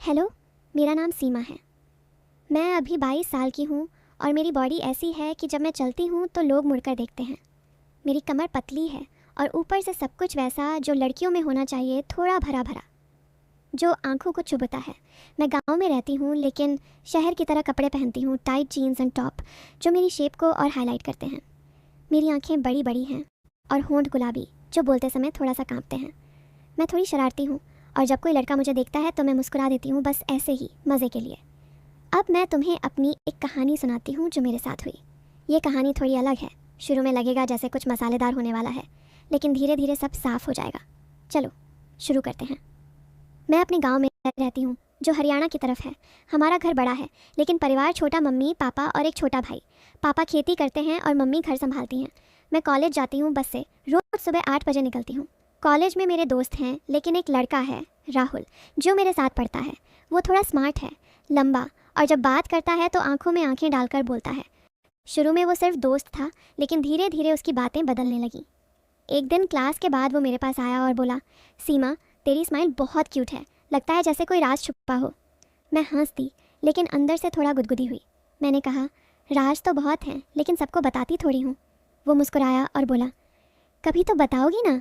Hello, मेरा नाम सीमा है। मैं अभी 22 साल की हूँ और मेरी बॉडी ऐसी है कि जब मैं चलती हूँ तो लोग मुड़कर देखते हैं। मेरी कमर पतली है और ऊपर से सब कुछ वैसा जो लड़कियों में होना चाहिए, थोड़ा भरा भरा, जो आंखों को चुभता है। मैं गांव में रहती हूँ लेकिन शहर की तरह कपड़े पहनती हूँ, टाइट जीन्स एंड टॉप, जो मेरी शेप को और हाईलाइट करते हैं। मेरी आंखें बड़ी बड़ी हैं और होंठ गुलाबी, जो बोलते समय थोड़ा सा कांपते हैं। मैं थोड़ी शरारती हूँ और जब कोई लड़का मुझे देखता है तो मैं मुस्कुरा देती हूँ, बस ऐसे ही, मज़े के लिए। अब मैं तुम्हें अपनी एक कहानी सुनाती हूँ जो मेरे साथ हुई। ये कहानी थोड़ी अलग है। शुरू में लगेगा जैसे कुछ मसालेदार होने वाला है, लेकिन धीरे धीरे सब साफ हो जाएगा। चलो शुरू करते हैं। मैं अपने गांव में रहती हूँ जो हरियाणा की तरफ है। हमारा घर बड़ा है लेकिन परिवार छोटा, मम्मी पापा और एक छोटा भाई। पापा खेती करते हैं और मम्मी घर संभालती हैं। मैं कॉलेज जाती हूँ बस से, रोज़ सुबह 8 बजे निकलती हूँ। कॉलेज में मेरे दोस्त हैं लेकिन एक लड़का है, राहुल, जो मेरे साथ पढ़ता है। वो थोड़ा स्मार्ट है, लंबा, और जब बात करता है तो आंखों में आंखें डालकर बोलता है। शुरू में वो सिर्फ दोस्त था लेकिन धीरे धीरे उसकी बातें बदलने लगीं। एक दिन क्लास के बाद वो मेरे पास आया और बोला, सीमा, तेरी स्माइल बहुत क्यूट है, लगता है जैसे कोई राज छुपा हो। मैं हंस दी लेकिन अंदर से थोड़ा गुदगुदी हुई। मैंने कहा, राज तो बहुत हैं लेकिन सबको बताती थोड़ी हूँ। वो मुस्कुराया और बोला, कभी तो बताओगी ना।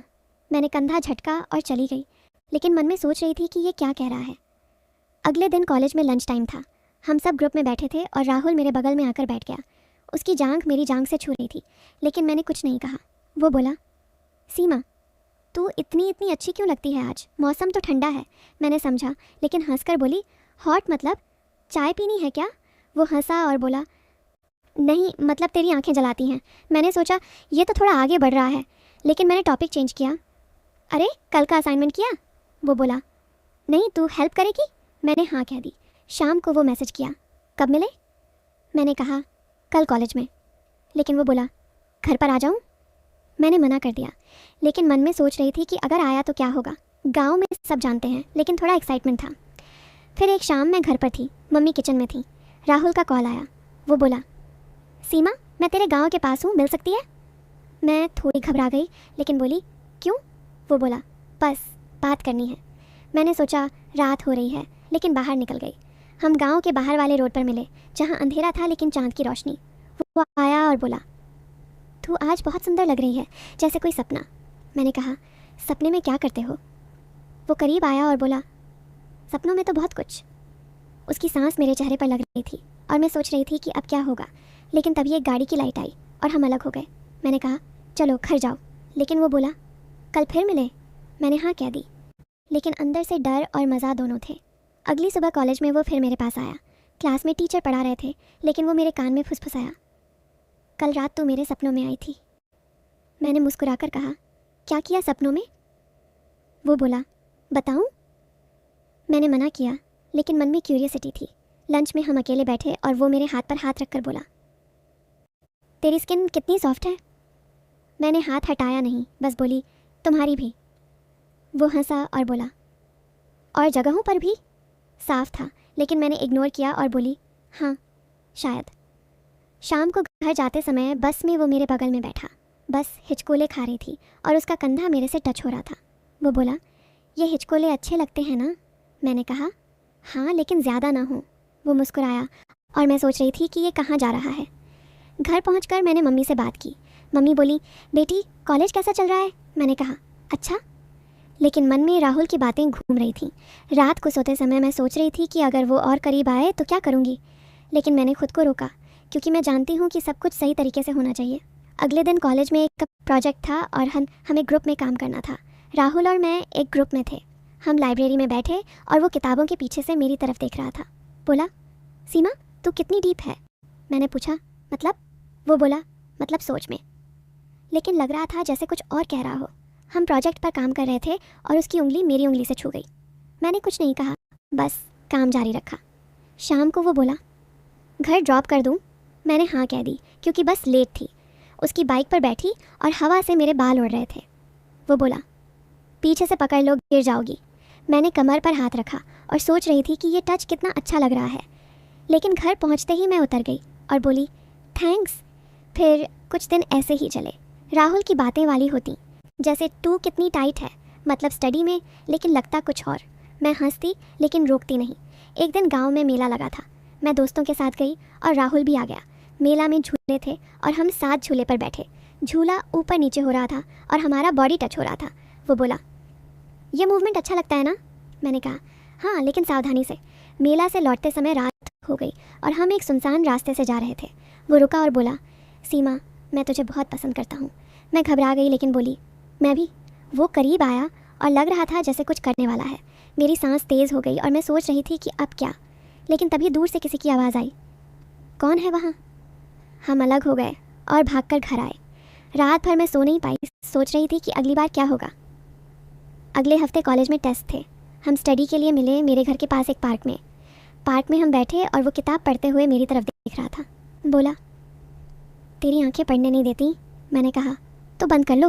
मैंने कंधा झटका और चली गई, लेकिन मन में सोच रही थी कि ये क्या कह रहा है। अगले दिन कॉलेज में लंच टाइम था। हम सब ग्रुप में बैठे थे और राहुल मेरे बगल में आकर बैठ गया। उसकी जांघ मेरी जांघ से छू रही थी, लेकिन मैंने कुछ नहीं कहा। वो बोला, सीमा, तू इतनी इतनी अच्छी क्यों लगती है आज, मौसम तो ठंडा है। मैंने समझा लेकिन हंसकर बोली, हॉट मतलब चाय पीनी है क्या। वो हंसा और बोला, नहीं, मतलब तेरी आंखें जलाती हैं। मैंने सोचा ये तो थोड़ा आगे बढ़ रहा है, लेकिन मैंने टॉपिक चेंज किया। अरे, कल का असाइनमेंट किया। वो बोला, नहीं, तू हेल्प करेगी। मैंने हाँ कह दी। शाम को वो मैसेज किया, कब मिले। मैंने कहा, कल कॉलेज में। लेकिन वो बोला, घर पर आ जाऊँ। मैंने मना कर दिया, लेकिन मन में सोच रही थी कि अगर आया तो क्या होगा। गांव में सब जानते हैं, लेकिन थोड़ा एक्साइटमेंट था। फिर एक शाम मैं घर पर थी, मम्मी किचन में थी। राहुल का कॉल आया। वो बोला, सीमा, मैं तेरे गांव के पास हूँ, मिल सकती है। मैं थोड़ी घबरा गई लेकिन बोली, क्यों। वो बोला, बस बात करनी है। मैंने सोचा रात हो रही है, लेकिन बाहर निकल गई। हम गांव के बाहर वाले रोड पर मिले, जहां अंधेरा था लेकिन चांद की रोशनी। वो आया और बोला, तू आज बहुत सुंदर लग रही है, जैसे कोई सपना। मैंने कहा, सपने में क्या करते हो। वो करीब आया और बोला, सपनों में तो बहुत कुछ। उसकी सांस मेरे चेहरे पर लग रही थी और मैं सोच रही थी कि अब क्या होगा, लेकिन तभी एक गाड़ी की लाइट आई और हम अलग हो गए। मैंने कहा, चलो घर जाओ। लेकिन वो बोला, कल फिर मिले। मैंने हाँ कह दी, लेकिन अंदर से डर और मज़ा दोनों थे। अगली सुबह कॉलेज में वो फिर मेरे पास आया। क्लास में टीचर पढ़ा रहे थे, लेकिन वो मेरे कान में फुसफुसाया, कल रात तू मेरे सपनों में आई थी। मैंने मुस्कुराकर कहा, क्या किया सपनों में। वो बोला, बताऊं। मैंने मना किया, लेकिन मन में क्यूरियसिटी थी। लंच में हम अकेले बैठे और वो मेरे हाथ पर हाथ रखकर बोला, तेरी स्किन कितनी सॉफ्ट है। मैंने हाथ हटाया नहीं, बस बोली, तुम्हारी भी। वो हंसा और बोला, और जगहों पर भी। साफ था, लेकिन मैंने इग्नोर किया और बोली, हाँ शायद। शाम को घर जाते समय बस में वो मेरे बगल में बैठा। बस हिचकोले खा रही थी और उसका कंधा मेरे से टच हो रहा था। वो बोला, ये हिचकोले अच्छे लगते हैं ना। मैंने कहा, हाँ, लेकिन ज़्यादा ना हो। वो मुस्कुराया और मैं सोच रही थी कि ये कहाँ जा रहा है। घर पहुंचकर मैंने मम्मी से बात की। मम्मी बोली, बेटी, कॉलेज कैसा चल रहा है। मैंने कहा, अच्छा। लेकिन मन में राहुल की बातें घूम रही थीं। रात को सोते समय मैं सोच रही थी कि अगर वो और करीब आए तो क्या करूँगी, लेकिन मैंने खुद को रोका, क्योंकि मैं जानती हूँ कि सब कुछ सही तरीके से होना चाहिए। अगले दिन कॉलेज में एक प्रोजेक्ट था और हमें ग्रुप में काम करना था। राहुल और मैं एक ग्रुप में थे। हम लाइब्रेरी में बैठे और वो किताबों के पीछे से मेरी तरफ देख रहा था। बोला, सीमा, तू कितनी डीप है। मैंने पूछा, मतलब। वो बोला, मतलब सोच में। लेकिन लग रहा था जैसे कुछ और कह रहा हो। हम प्रोजेक्ट पर काम कर रहे थे और उसकी उंगली मेरी उंगली से छू गई। मैंने कुछ नहीं कहा, बस काम जारी रखा। शाम को वो बोला, घर ड्रॉप कर दूं। मैंने हाँ कह दी, क्योंकि बस लेट थी। उसकी बाइक पर बैठी और हवा से मेरे बाल उड़ रहे थे। वो बोला, पीछे से पकड़ लो, गिर जाओगी। मैंने कमर पर हाथ रखा और सोच रही थी कि ये टच कितना अच्छा लग रहा है, लेकिन घर पहुंचते ही मैं उतर गई और बोली, थैंक्स। फिर कुछ दिन ऐसे ही चले। राहुल की बातें वाली होती, जैसे तू कितनी टाइट है, मतलब स्टडी में, लेकिन लगता कुछ और। मैं हंसती लेकिन रोकती नहीं। एक दिन गांव में मेला लगा था। मैं दोस्तों के साथ गई और राहुल भी आ गया। मेला में झूले थे और हम साथ झूले पर बैठे। झूला ऊपर नीचे हो रहा था और हमारा बॉडी टच हो रहा था। वो बोला, ये मूवमेंट अच्छा लगता है ना? मैंने कहा, हाँ, लेकिन सावधानी से। मेला से लौटते समय रात हो गई और हम एक सुनसान रास्ते से जा रहे थे। वो रुका और बोला, सीमा, मैं तुझे बहुत पसंद करता हूँ। मैं घबरा गई लेकिन बोली, मैं भी। वो करीब आया और लग रहा था जैसे कुछ करने वाला है। मेरी सांस तेज़ हो गई और मैं सोच रही थी कि अब क्या, लेकिन तभी दूर से किसी की आवाज़ आई, कौन है वहाँ? हम अलग हो गए और भागकर घर आए। रात भर मैं सो नहीं पाई, सोच रही थी कि अगली बार क्या होगा। अगले हफ्ते कॉलेज में टेस्ट थे। हम स्टडी के लिए मिले मेरे घर के पास एक पार्क में हम बैठे और वो किताब पढ़ते हुए मेरी तरफ देख रहा था। बोला, तेरी आंखें पढ़ने नहीं देती। मैंने कहा, तो बंद कर लो।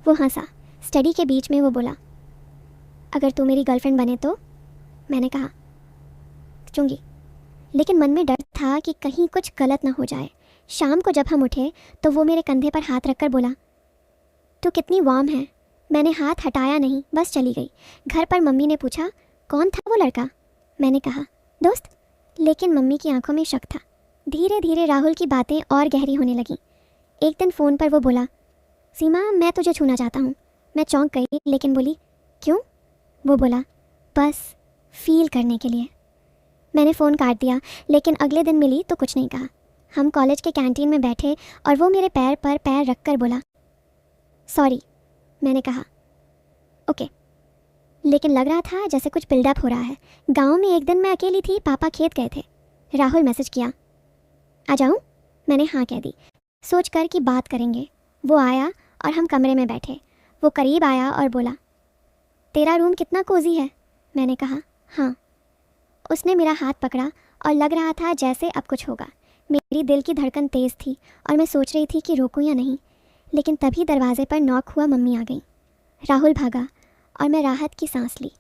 वो हंसा। स्टडी के बीच में वो बोला, अगर तू मेरी गर्लफ्रेंड बने तो? मैंने कहा, चूँगी। लेकिन मन में डर था कि कहीं कुछ गलत ना हो जाए। शाम को जब हम उठे तो वो मेरे कंधे पर हाथ रखकर बोला, तू कितनी वार्म है। मैंने हाथ हटाया नहीं, बस चली गई। घर पर मम्मी ने पूछा, कौन था वो लड़का? मैंने कहा, दोस्त। लेकिन मम्मी की आंखों में शक था। धीरे धीरे राहुल की बातें और गहरी होने लगीं। एक दिन फ़ोन पर वो बोला, सीमा, मैं तुझे छूना चाहता हूँ। मैं चौंक गई लेकिन बोली, क्यों? वो बोला, बस फील करने के लिए। मैंने फ़ोन काट दिया, लेकिन अगले दिन मिली तो कुछ नहीं कहा। हम कॉलेज के कैंटीन में बैठे और वो मेरे पैर पर पैर रखकर बोला, सॉरी। मैंने कहा, ओके। लेकिन लग रहा था जैसे कुछ बिल्डअप हो रहा है। गांव में एक दिन मैं अकेली थी, पापा खेत गए थे। राहुल मैसेज किया, आ जाऊँ? मैंने हाँ कह दी, सोच कर कि बात करेंगे। वो आया और हम कमरे में बैठे। वो करीब आया और बोला, तेरा रूम कितना कोजी है। मैंने कहा, हाँ। उसने मेरा हाथ पकड़ा और लग रहा था जैसे अब कुछ होगा। मेरी दिल की धड़कन तेज़ थी और मैं सोच रही थी कि रोकूं या नहीं। लेकिन तभी दरवाजे पर नॉक हुआ। मम्मी आ गई। राहुल भागा और मैं राहत की सांस ली।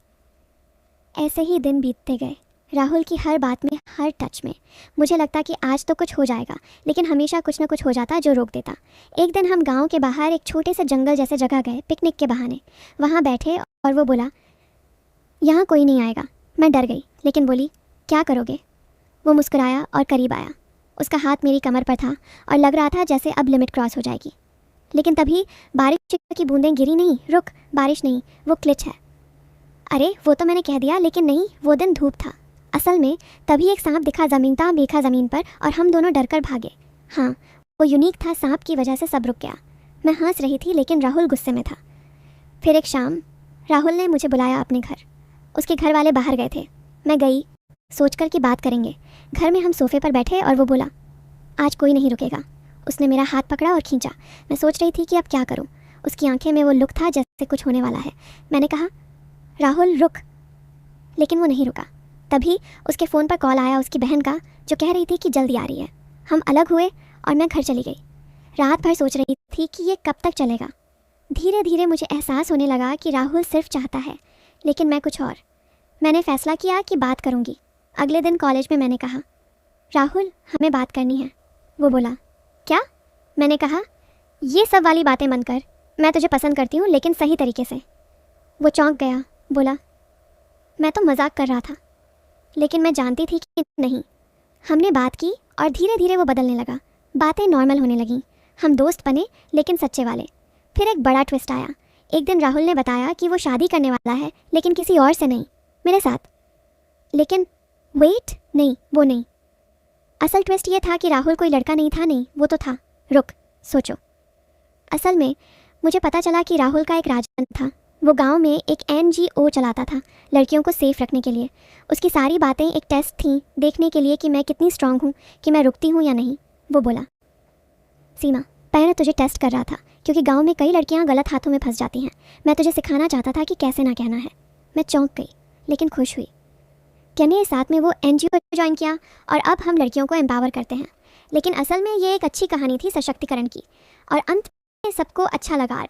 ऐसे ही दिन बीतते गए। राहुल की हर बात में, हर टच में मुझे लगता कि आज तो कुछ हो जाएगा, लेकिन हमेशा कुछ न कुछ हो जाता जो रोक देता। एक दिन हम गांव के बाहर एक छोटे से जंगल जैसे जगह गए पिकनिक के बहाने। वहाँ बैठे और वो बोला, यहाँ कोई नहीं आएगा। मैं डर गई लेकिन बोली, क्या करोगे? वो मुस्कुराया और करीब आया। उसका हाथ मेरी कमर पर था और लग रहा था जैसे अब लिमिट क्रॉस हो जाएगी। लेकिन तभी बारिश की बूंदें गिरी। नहीं, रुक, बारिश नहीं, वो ग्लिच है। अरे वो तो मैंने कह दिया, लेकिन नहीं, वो दिन धूप था। असल में तभी एक सांप दिखा देखा ज़मीन पर और हम दोनों डरकर भागे। हाँ, वो यूनिक था। सांप की वजह से सब रुक गया। मैं हंस रही थी लेकिन राहुल गुस्से में था। फिर एक शाम राहुल ने मुझे बुलाया अपने घर। उसके घर वाले बाहर गए थे। मैं गई सोचकर कि बात करेंगे। घर में हम सोफे पर बैठे और वो बोला, आज कोई नहीं रुकेगा। उसने मेरा हाथ पकड़ा और खींचा। मैं सोच रही थी कि अब क्या करूं। उसकी आंखें में वो लुक था जैसे कुछ होने वाला है। मैंने कहा, राहुल रुक, लेकिन वो नहीं रुका। तभी उसके फ़ोन पर कॉल आया उसकी बहन का, जो कह रही थी कि जल्दी आ रही है। हम अलग हुए और मैं घर चली गई। रात भर सोच रही थी कि ये कब तक चलेगा। धीरे धीरे मुझे एहसास होने लगा कि राहुल सिर्फ चाहता है, लेकिन मैं कुछ और। मैंने फ़ैसला किया कि बात करूँगी। अगले दिन कॉलेज में मैंने कहा, राहुल, हमें बात करनी है। वो बोला, क्या? मैंने कहा, ये सब वाली बातें मन कर। मैं तुझे पसंद करती हूँ, लेकिन सही तरीके से। वो चौंक गया। बोला, मैं तो मजाक कर रहा था। लेकिन मैं जानती थी कि नहीं। हमने बात की और धीरे धीरे वो बदलने लगा। बातें नॉर्मल होने लगीं। हम दोस्त बने, लेकिन सच्चे वाले। फिर एक बड़ा ट्विस्ट आया। एक दिन राहुल ने बताया कि वो शादी करने वाला है, लेकिन किसी और से नहीं, मेरे साथ। लेकिन वेट, नहीं, वो नहीं। असल ट्विस्ट ये था कि राहुल कोई लड़का नहीं था। नहीं, वो तो था। रुक, सोचो। असल में मुझे पता चला कि राहुल का एक राजन था। वो गांव में एक NGO चलाता था, लड़कियों को सेफ रखने के लिए। उसकी सारी बातें एक टेस्ट थीं, देखने के लिए कि मैं कितनी स्ट्रांग हूँ, कि मैं रुकती हूँ या नहीं। वो बोला, सीमा, पहले तुझे टेस्ट कर रहा था, क्योंकि गांव में कई लड़कियां गलत हाथों में फंस जाती हैं। मैं तुझे सिखाना चाहता था कि कैसे ना कहना है। मैं चौंक गई, लेकिन खुश हुई। कहने साथ में वो NGO ज्वाइन किया और अब हम लड़कियों को एम्पावर करते हैं। लेकिन असल में ये एक अच्छी कहानी थी सशक्तिकरण की, और अंत में सबको अच्छा लगा।